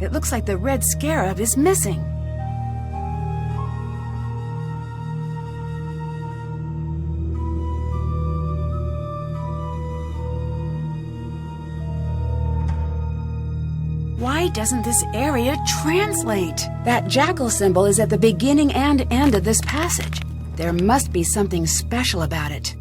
It looks like the red scarab is missing. Why doesn't this area translate? That jackal symbol is at the beginning and end of this passage. There must be something special about it.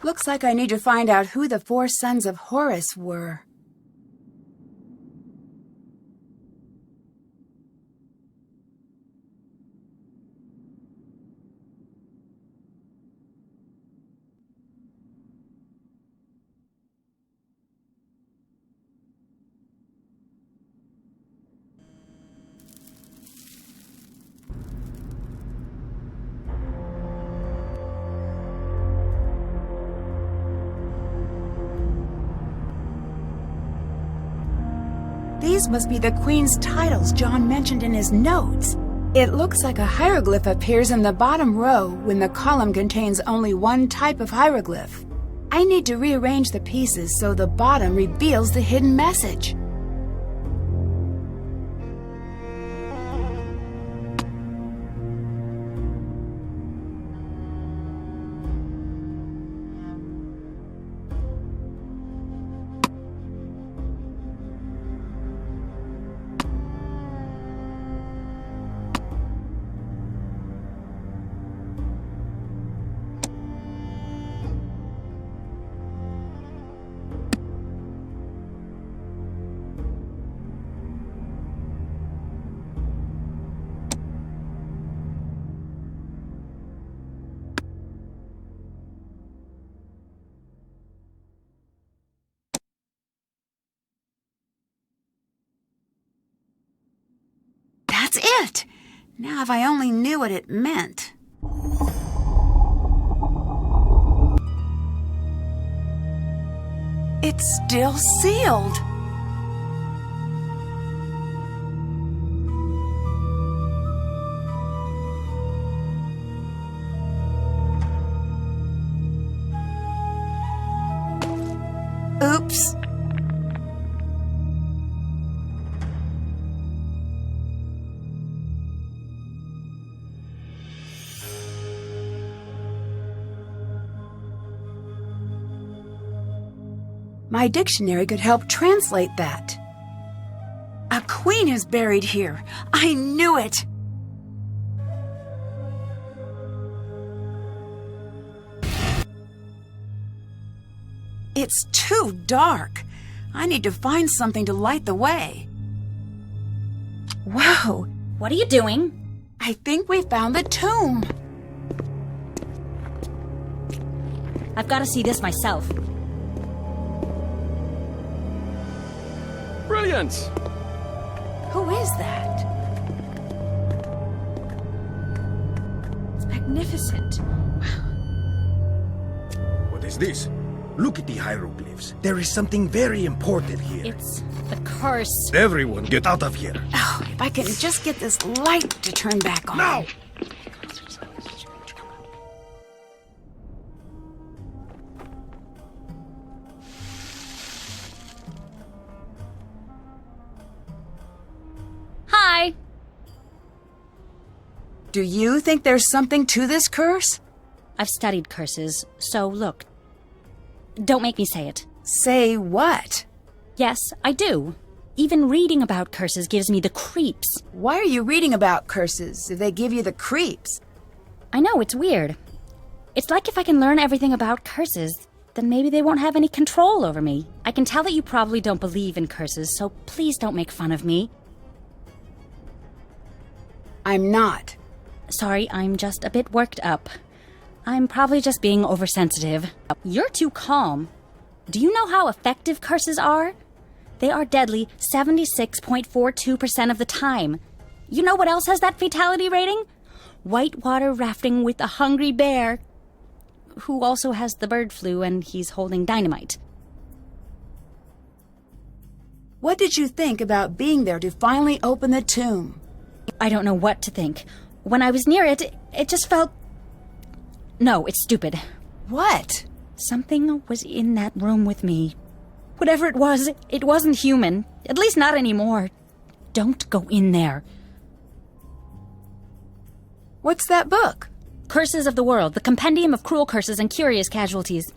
Looks like I need to find out who the 4 sons of Horus were. These must be the Queen's titles John mentioned in his notes. It looks like a hieroglyph appears in the bottom row when the column contains only one type of hieroglyph. I need to rearrange the pieces so the bottom reveals the hidden message. That's it! Now if I only knew what it meant. It's still sealed. Oops. My dictionary could help translate that. A queen is buried here. I knew it. It's too dark. I need to find something to light the way. Whoa! What are you doing? I think we found the tomb. I've got to see this myself. Brilliant! Who is that? It's magnificent. What is this? Look at the hieroglyphs. There is something very important here. It's the curse. Everyone get out of here. Oh, if I can just get this light to turn back on. Now! Hi! Do you think there's something to this curse? I've studied curses, so look. Don't make me say it. Say what? Yes, I do. Even reading about curses gives me the creeps. Why are you reading about curses if they give you the creeps? I know, it's weird. It's like if I can learn everything about curses, then maybe they won't have any control over me. I can tell that you probably don't believe in curses, so please don't make fun of me. I'm not. Sorry, I'm just a bit worked up. I'm probably just being oversensitive. You're too calm. Do you know how effective curses are? They are deadly 76.42% of the time. You know what else has that fatality rating? Whitewater rafting with a hungry bear, who also has the bird flu and he's holding dynamite. What did you think about being there to finally open the tomb? I don't know what to think. When I was near it, it just felt... No, it's stupid. What? Something was in that room with me. Whatever it wasn't human. At least not anymore. Don't go in there. What's that book? Curses of the World, the compendium of cruel curses and curious casualties.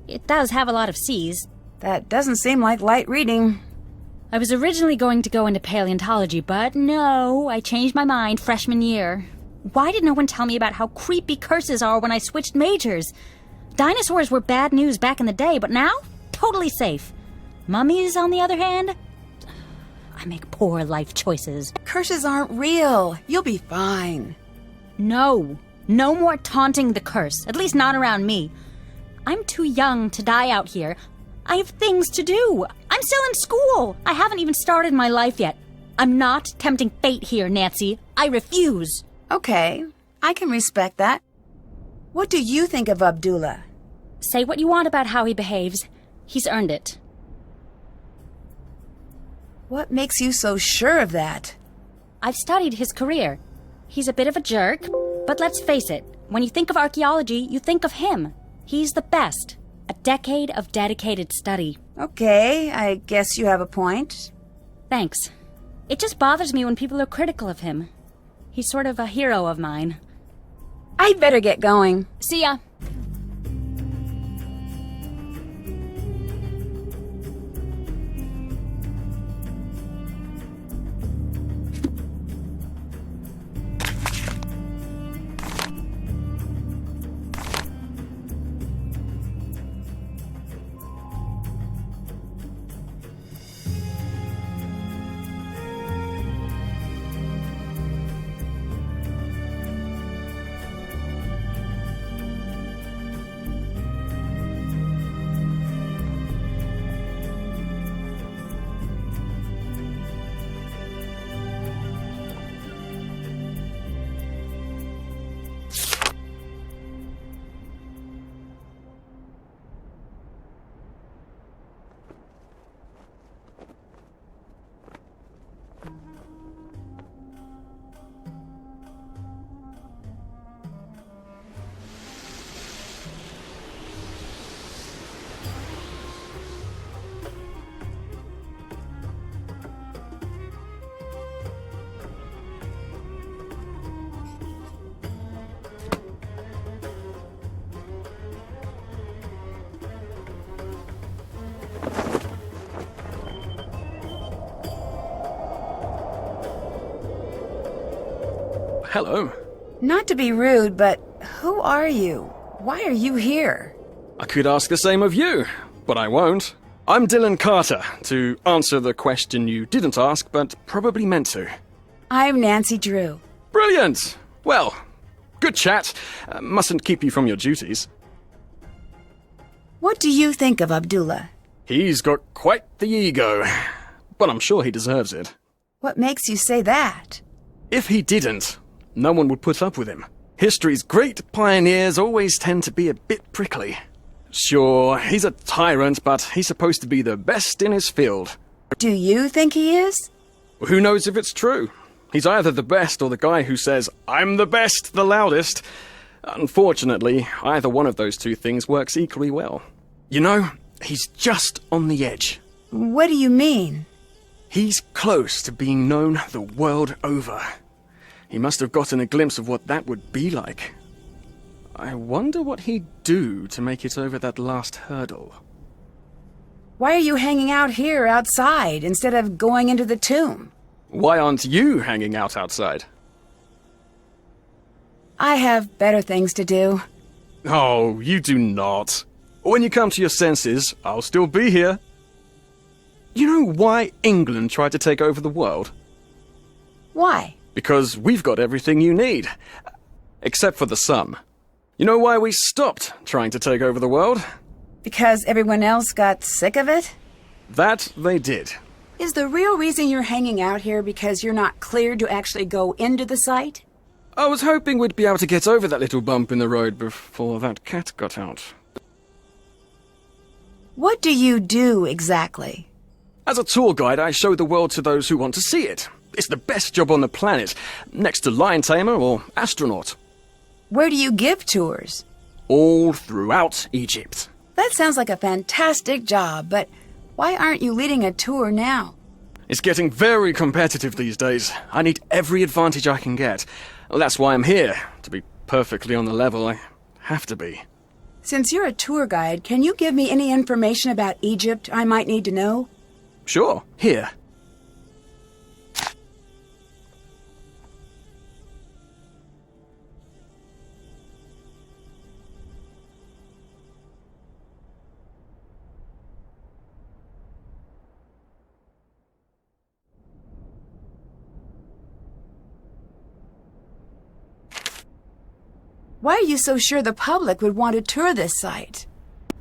It does have a lot of C's. That doesn't seem like light reading. I was originally going to go into paleontology, but no, I changed my mind freshman year. Why did no one tell me about how creepy curses are when I switched majors? Dinosaurs were bad news back in the day, but now, totally safe. Mummies, on the other hand, I make poor life choices. Curses aren't real. You'll be fine. No more taunting the curse, at least not around me. I'm too young to die out here. I have things to do. I'm still in school. I haven't even started my life yet. I'm not tempting fate here, Nancy. I refuse. Okay, I can respect that. What do you think of Abdullah? Say what you want about how he behaves. He's earned it. What makes you so sure of that? I've studied his career. He's a bit of a jerk, but let's face it, when you think of archaeology, you think of him. He's the best. A decade of dedicated study. Okay, I guess you have a point. Thanks. It just bothers me when people are critical of him. He's sort of a hero of mine. I'd better get going. See ya. hello. Not to be rude, but who are you? Why are you here? I could ask the same of you, but I won't. I'm Dylan Carter, to answer the question you didn't ask, but probably meant to. I'm Nancy Drew. Brilliant! Well, good chat. Mustn't keep you from your duties. What do you think of Abdullah? He's got quite the ego, but I'm sure he deserves it. What makes you say that? If he didn't, no one would put up with him. History's great pioneers always tend to be a bit prickly. Sure, he's a tyrant, but he's supposed to be the best in his field. Do you think he is? Who knows if it's true? He's either the best or the guy who says, "I'm the best, the loudest." Unfortunately, either one of those two things works equally well. You know, he's just on the edge. What do you mean? He's close to being known the world over. He must have gotten a glimpse of what that would be like. I wonder what he'd do to make it over that last hurdle. Why are you hanging out here outside instead of going into the tomb? Why aren't you hanging out outside? I have better things to do. Oh, you do not. When you come to your senses, I'll still be here. You know why England tried to take over the world? Why? Because we've got everything you need. Except for the sun. You know why we stopped trying to take over the world? Because everyone else got sick of it? That they did. Is the real reason you're hanging out here because you're not cleared to actually go into the site? I was hoping we'd be able to get over that little bump in the road before that cat got out. What do you do exactly? As a tour guide, I show the world to those who want to see it. It's the best job on the planet, next to lion tamer or astronaut. Where do you give tours? All throughout Egypt. That sounds like a fantastic job, but why aren't you leading a tour now? It's getting very competitive these days. I need every advantage I can get. Well, that's why I'm here. To be perfectly on the level, I have to be. Since you're a tour guide, can you give me any information about Egypt I might need to know? Sure, here. Why are you so sure the public would want to tour this site?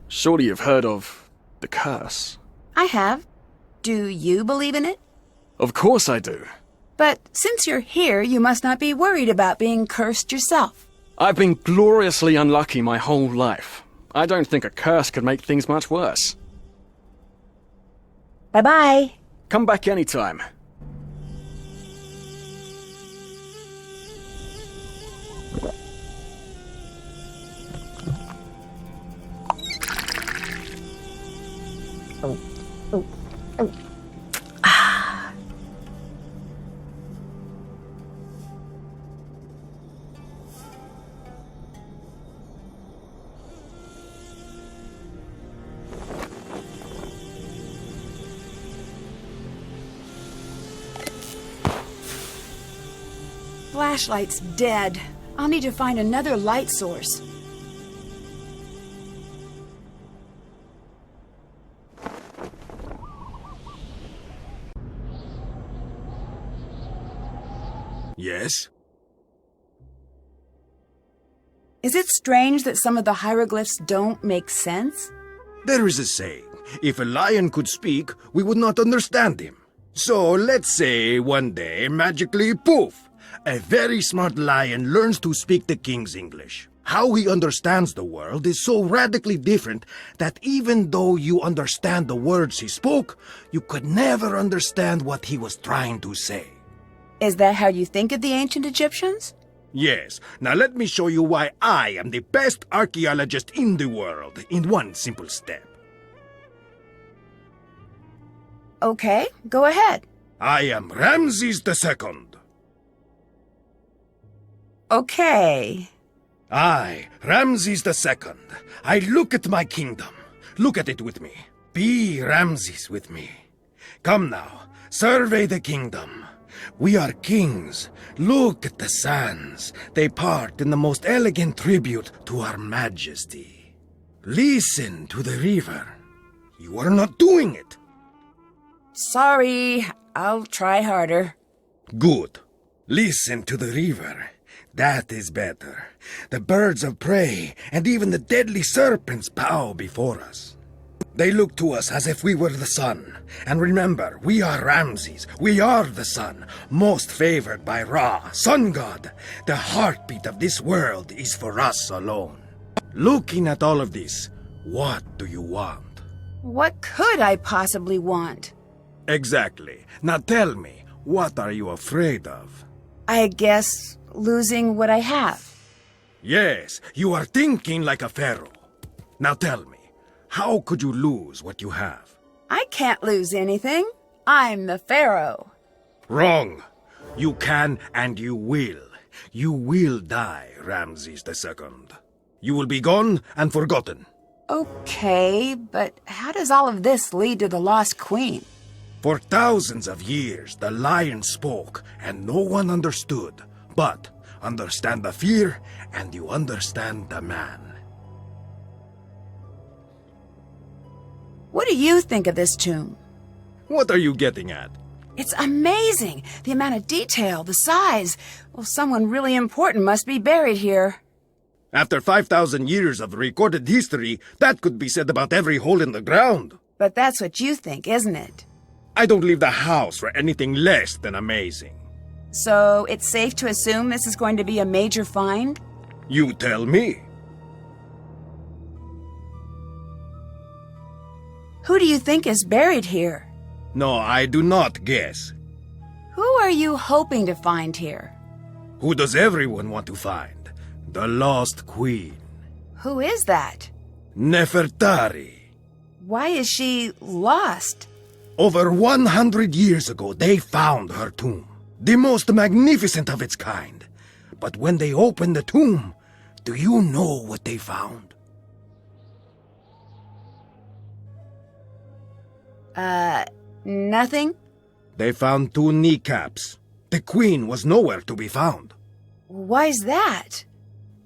Surely you've heard of the curse. I have. Do you believe in it? Of course I do. But since you're here, you must not be worried about being cursed yourself. I've been gloriously unlucky my whole life. I don't think a curse could make things much worse. Bye-bye. Come back anytime. Flashlight's dead. I'll need to find another light source. Yes? Is it strange that some of the hieroglyphs don't make sense? There is a saying, if a lion could speak, we would not understand him. So let's say one day, magically, poof, a very smart lion learns to speak the king's English. How he understands the world is so radically different that even though you understand the words he spoke, you could never understand what he was trying to say. Is that how you think of the ancient Egyptians? Yes. Now let me show you why I am the best archaeologist in the world in one simple step. Okay, go ahead. I am Ramses II. Okay. I, Ramses II, I look at my kingdom. Look at it with me. Be Ramses with me. Come now, survey the kingdom. We are kings. Look at the sands. They part in the most elegant tribute to our majesty. Listen to the river. You are not doing it. Sorry, I'll try harder. Good. Listen to the river. That is better. The birds of prey and even the deadly serpents bow before us. They look to us as if we were the sun. And remember, we are Ramses. We are the sun, most favored by Ra, sun god. The heartbeat of this world is for us alone. Looking at all of this, what do you want? What could I possibly want? Exactly. Now tell me, what are you afraid of? I guess losing what I have. Yes, you are thinking like a pharaoh. Now tell me, how could you lose what you have? I can't lose anything. I'm the pharaoh. Wrong. You can and you will. You will die, Ramses II. You will be gone and forgotten. Okay, but how does all of this lead to the lost queen? For thousands of years, the lion spoke and no one understood. But understand the fear and you understand the man. What do you think of this tomb? What are you getting at? It's amazing! The amount of detail, the size. Well, someone really important must be buried here. After 5,000 years of recorded history, that could be said about every hole in the ground. But that's what you think, isn't it? I don't leave the house for anything less than amazing. So it's safe to assume this is going to be a major find? You tell me. Who do you think is buried here? No, I do not guess. Who are you hoping to find here? Who does everyone want to find? The lost queen. Who is that? Nefertari. Why is she lost? Over 100 years ago, they found her tomb. The most magnificent of its kind. But when they opened the tomb, do you know what they found? Nothing? They found 2 kneecaps. The queen was nowhere to be found. Why's that?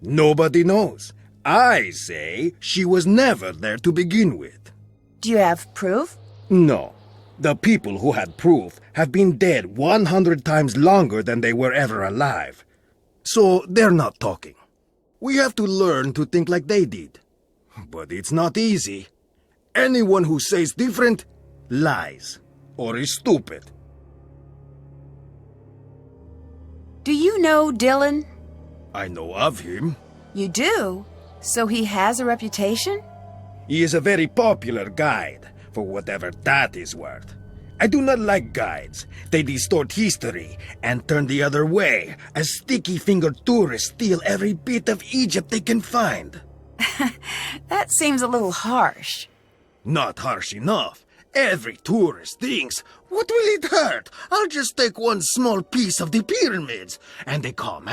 Nobody knows. I say she was never there to begin with. Do you have proof? No. The people who had proof have been dead 100 times longer than they were ever alive. So they're not talking. We have to learn to think like they did. But it's not easy. Anyone who says different lies or is stupid. Do you know Dylan? I know of him. You do? So he has a reputation? He is a very popular guide, for whatever that is worth. I do not like guides. They distort history and turn the other way, as sticky-fingered tourists steal every bit of Egypt they can find. That seems a little harsh. Not harsh enough. Every tourist thinks, what will it hurt? I'll just take one small piece of the pyramids. And they come,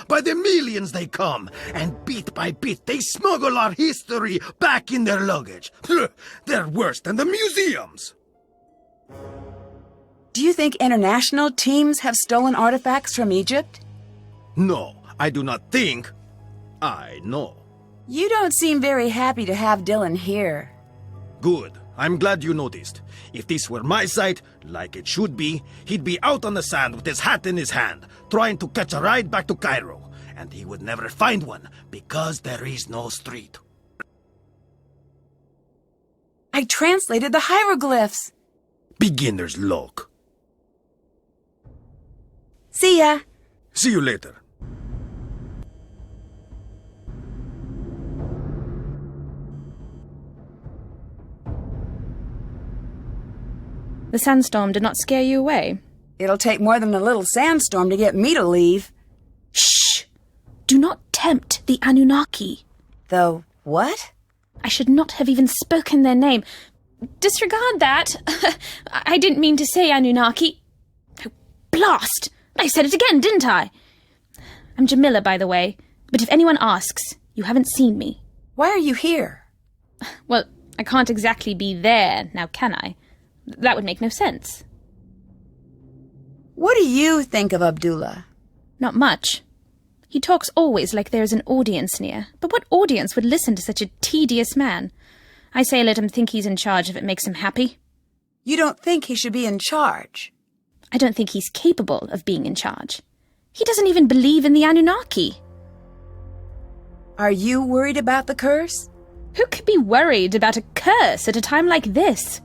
by the millions they come. And bit by bit they smuggle our history back in their luggage. They're worse than the museums. Do you think international teams have stolen artifacts from Egypt? No, I do not think. I know. You don't seem very happy to have Dylan here. Good. I'm glad you noticed. If this were my site, like it should be, he'd be out on the sand with his hat in his hand, trying to catch a ride back to Cairo. And he would never find one, because there is no street. I translated the hieroglyphs. Beginner's luck. See ya. See you later. The sandstorm did not scare you away? It'll take more than a little sandstorm to get me to leave. Shh! Do not tempt the Anunnaki. The what? I should not have even spoken their name. Disregard that. I didn't mean to say Anunnaki. Oh, blast! I said it again, didn't I? I'm Jamila, by the way. But if anyone asks, you haven't seen me. Why are you here? Well, I can't exactly be there, now can I? That would make no sense. What do you think of Abdullah? Not much. He talks always like there's an audience near, but what audience would listen to such a tedious man? I say let him think he's in charge if it makes him happy. You don't think he should be in charge? I don't think he's capable of being in charge. He doesn't even believe in the Anunnaki. Are you worried about the curse? Who could be worried about a curse at a time like this?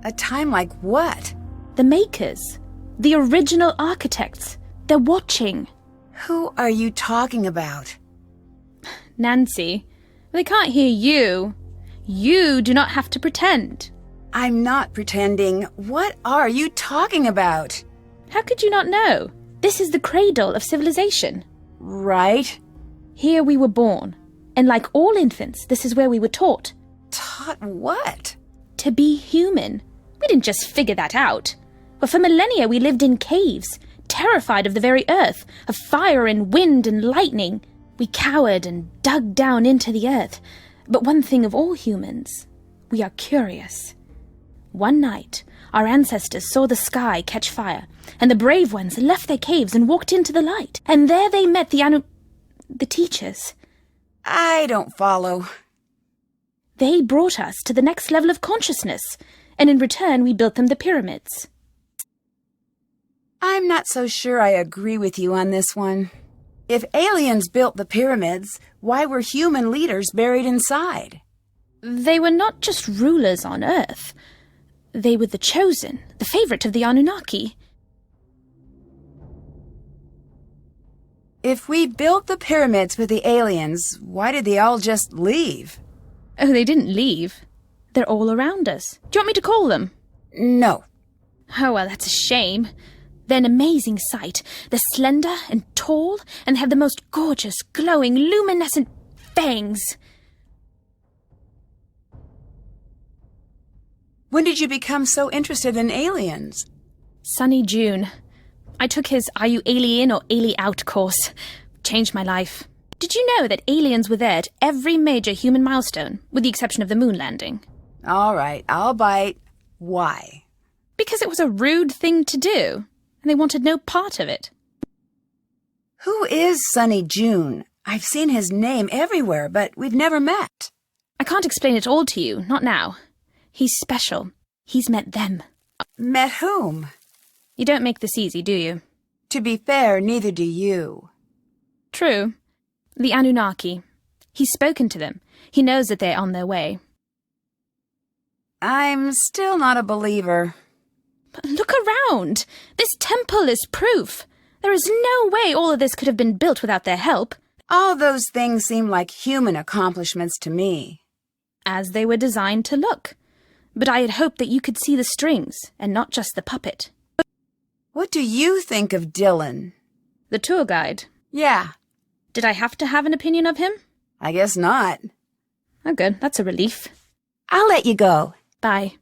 A time like what? The makers. The original architects. They're watching. Who are you talking about? Nancy, they can't hear you. You do not have to pretend. I'm not pretending. What are you talking about? How could you not know? This is the cradle of civilization. Right? Here we were born, and like all infants, this is where we were taught. Taught what? To be human. We didn't just figure that out. But for millennia we lived in caves, terrified of the very earth, of fire and wind and lightning. We cowered and dug down into the earth. But one thing of all humans, we are curious. One night, our ancestors saw the sky catch fire, and the brave ones left their caves and walked into the light. And there they met the teachers. I don't follow. They brought us to the next level of consciousness, and in return we built them the pyramids. I'm not so sure I agree with you on this one. If aliens built the pyramids, why were human leaders buried inside? They were not just rulers on Earth. They were the chosen, the favorite of the Anunnaki. If we built the pyramids with the aliens, why did they all just leave? Oh, they didn't leave. They're all around us. Do you want me to call them? No. Oh, well, that's a shame. They're an amazing sight. They're slender and tall and have the most gorgeous, glowing, luminescent fangs. When did you become so interested in aliens? Sunny June. I took his Are You Alien or Ali Out course. Changed my life. Did you know that aliens were there at every major human milestone, with the exception of the moon landing? All right, I'll bite. Why? Because it was a rude thing to do, and they wanted no part of it. Who is Sunny June? I've seen his name everywhere, but we've never met. I can't explain it all to you, not now. He's special. He's met them. Met whom? You don't make this easy, do you? To be fair, neither do you. True. The Anunnaki. He's spoken to them. He knows that they're on their way. I'm still not a believer. But look around! This temple is proof. There is no way all of this could have been built without their help. All those things seem like human accomplishments to me. As they were designed to look. But I had hoped that you could see the strings, and not just the puppet. What do you think of Dylan? The tour guide. Yeah. Did I have to have an opinion of him? I guess not. Oh, good. That's a relief. I'll let you go. Bye.